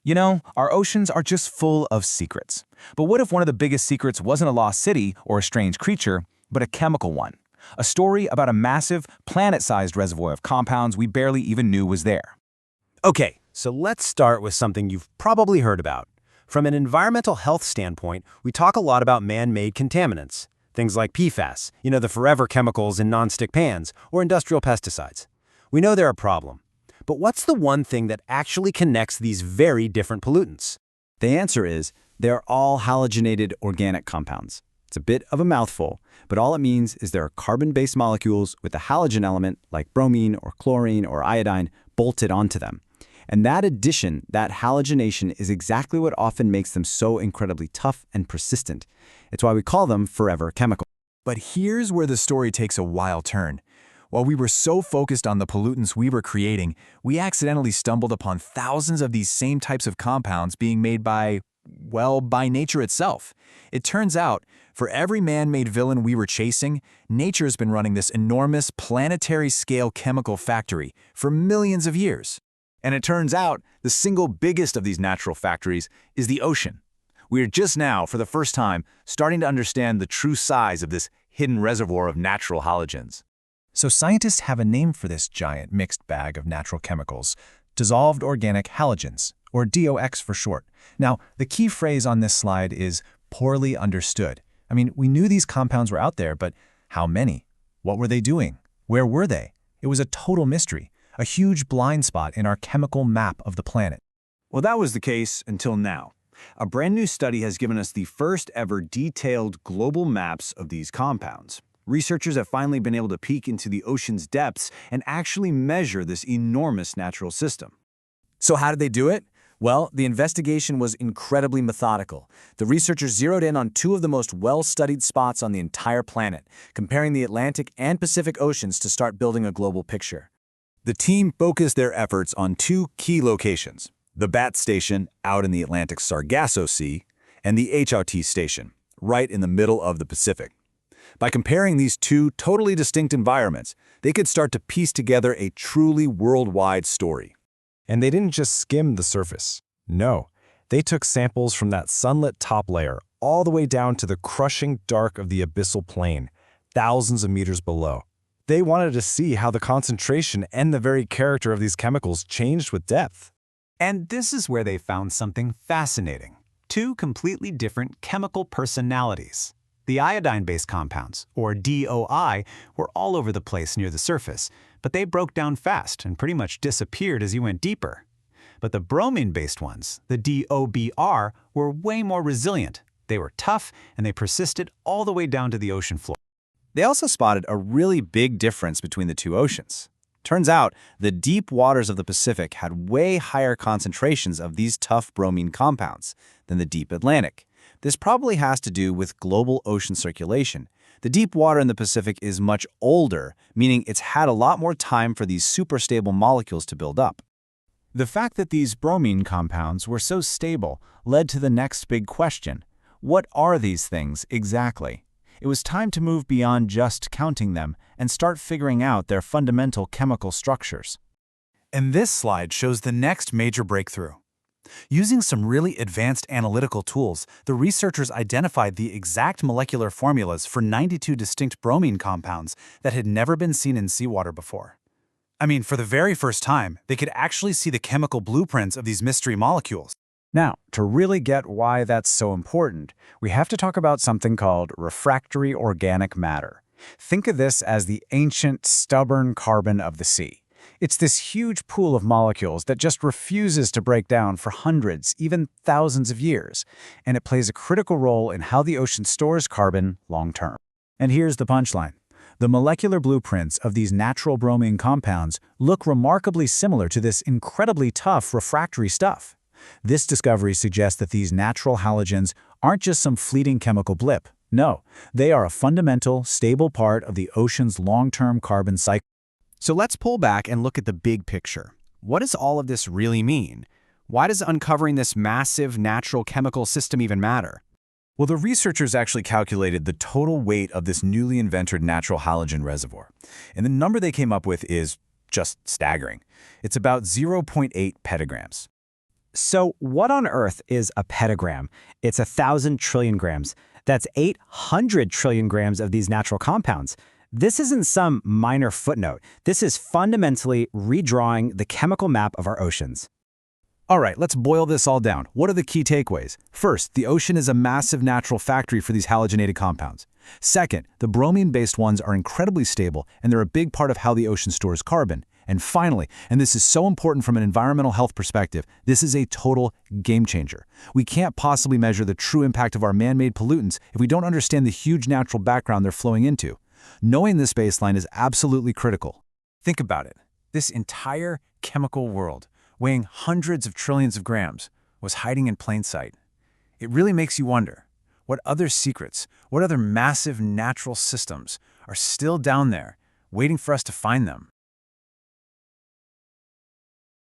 You know, our oceans are just full of secrets. But what if one of the biggest secrets wasn't a lost city or a strange creature, but a chemical one? A story about a massive, planet-sized reservoir of compounds we barely even knew was there. Okay, so let's start with something you've probably heard about. From an environmental health standpoint, we talk a lot about man-made contaminants. Things like PFAS, the forever chemicals in non-stick pans, or industrial pesticides. We know they're a problem. But what's the one thing that actually connects these very different pollutants? The answer is they're all halogenated organic compounds. It's a bit of a mouthful, but all it means is there are carbon-based molecules with a halogen element like bromine or chlorine or iodine bolted onto them. And that addition, that halogenation, is exactly what often makes them so incredibly tough and persistent. It's why we call them forever chemicals. But here's where the story takes a wild turn. While we were so focused on the pollutants we were creating, we accidentally stumbled upon thousands of these same types of compounds being made by nature itself. It turns out, for every man-made villain we were chasing, nature's been running this enormous planetary-scale chemical factory for millions of years. And it turns out, the single biggest of these natural factories is the ocean. We are just now, for the first time, starting to understand the true size of this hidden reservoir of natural halogens. So scientists have a name for this giant mixed bag of natural chemicals, dissolved organic halogens, or DOx for short. Now, the key phrase on this slide is poorly understood. I mean, we knew these compounds were out there, but how many? What were they doing? Where were they? It was a total mystery, a huge blind spot in our chemical map of the planet. Well, that was the case until now. A brand new study has given us the first ever detailed global maps of these compounds. Researchers have finally been able to peek into the ocean's depths and actually measure this enormous natural system. So how did they do it? Well, the investigation was incredibly methodical. The researchers zeroed in on two of the most well-studied spots on the entire planet, comparing the Atlantic and Pacific Oceans to start building a global picture. The team focused their efforts on two key locations: the BAT station out in the Atlantic Sargasso Sea and the HRT station, right in the middle of the Pacific. By comparing these two totally distinct environments, they could start to piece together a truly worldwide story. And they didn't just skim the surface. No, they took samples from that sunlit top layer all the way down to the crushing dark of the abyssal plain, thousands of meters below. They wanted to see how the concentration and the very character of these chemicals changed with depth. And this is where they found something fascinating. Two completely different chemical personalities. The iodine-based compounds, or DOI, were all over the place near the surface, but they broke down fast and pretty much disappeared as you went deeper. But the bromine-based ones, the DOBr, were way more resilient. They were tough, and they persisted all the way down to the ocean floor. They also spotted a really big difference between the two oceans. Turns out, the deep waters of the Pacific had way higher concentrations of these tough bromine compounds than the deep Atlantic. This probably has to do with global ocean circulation. The deep water in the Pacific is much older, meaning it's had a lot more time for these super stable molecules to build up. The fact that these bromine compounds were so stable led to the next big question. What are these things exactly? It was time to move beyond just counting them and start figuring out their fundamental chemical structures. And this slide shows the next major breakthrough. Using some really advanced analytical tools, the researchers identified the exact molecular formulas for 92 distinct bromine compounds that had never been seen in seawater before. I mean, for the very first time, they could actually see the chemical blueprints of these mystery molecules. Now, to really get why that's so important, we have to talk about something called refractory organic matter. Think of this as the ancient, stubborn carbon of the sea. It's this huge pool of molecules that just refuses to break down for hundreds, even thousands of years, and it plays a critical role in how the ocean stores carbon long-term. And here's the punchline. The molecular blueprints of these natural bromine compounds look remarkably similar to this incredibly tough refractory stuff. This discovery suggests that these natural halogens aren't just some fleeting chemical blip. No, they are a fundamental, stable part of the ocean's long-term carbon cycle. So let's pull back and look at the big picture. What does all of this really mean? Why does uncovering this massive natural chemical system even matter? Well, the researchers actually calculated the total weight of this newly invented natural halogen reservoir. And the number they came up with is just staggering. It's about 0.8 petagrams. So what on earth is a petagram? It's 1,000 trillion grams. That's 800 trillion grams of these natural compounds. This isn't some minor footnote. This is fundamentally redrawing the chemical map of our oceans. All right, let's boil this all down. What are the key takeaways? First, the ocean is a massive natural factory for these halogenated compounds. Second, the bromine-based ones are incredibly stable, and they're a big part of how the ocean stores carbon. And finally, and this is so important from an environmental health perspective, this is a total game changer. We can't possibly measure the true impact of our man-made pollutants if we don't understand the huge natural background they're flowing into. Knowing this baseline is absolutely critical. Think about it. This entire chemical world, weighing hundreds of trillions of grams, was hiding in plain sight. It really makes you wonder, what other secrets, what other massive natural systems are still down there, waiting for us to find them?